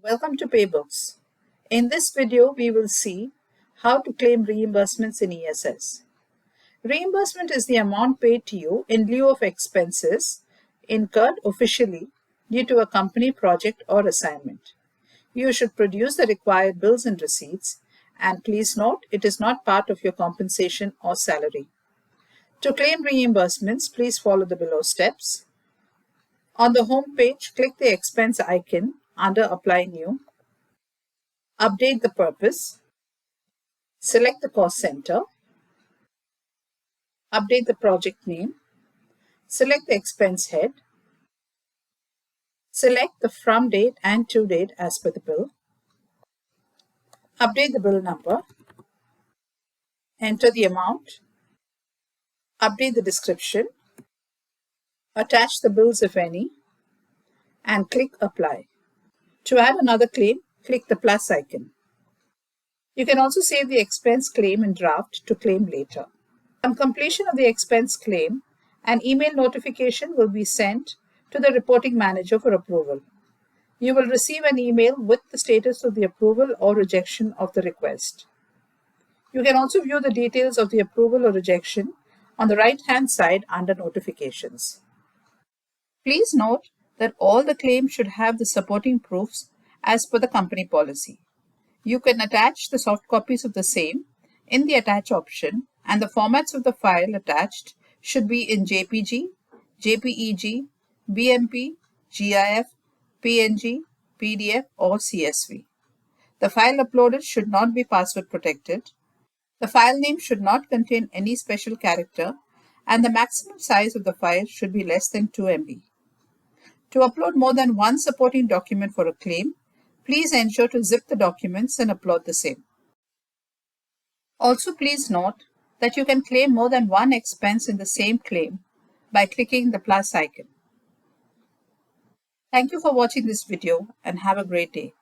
Welcome to Paybooks. In this video, we will see how to claim reimbursements in ESS. Reimbursement is the amount paid to you in lieu of expenses incurred officially due to a company project or assignment. You should produce the required bills and receipts, and please note it is not part of your compensation or salary. To claim reimbursements, please follow the below steps. On the home page, click the expense icon under Apply New. Update the purpose. Select the cost center. Update the project name. Select the expense head. Select the from date and to date as per the bill. Update the bill number. Enter the amount. Update the description. Attach the bills if any, and click Apply. To add another claim, click the plus icon. You can also save the expense claim in draft to claim later. On completion of the expense claim, an email notification will be sent to the reporting manager for approval. You will receive an email with the status of the approval or rejection of the request. You can also view the details of the approval or rejection on the right-hand side under Notifications. Please note that all the claims should have the supporting proofs as per the company policy. You can attach the soft copies of the same in the Attach option, and the formats of the file attached should be in JPG, JPEG, BMP, GIF, PNG, PDF, or CSV. The file uploaded should not be password protected. The file name should not contain any special character, and the maximum size of the file should be less than 2 MB. To upload more than one supporting document for a claim, please ensure to zip the documents and upload the same. Also, please note that you can claim more than one expense in the same claim by clicking the plus icon. Thank you for watching this video and have a great day.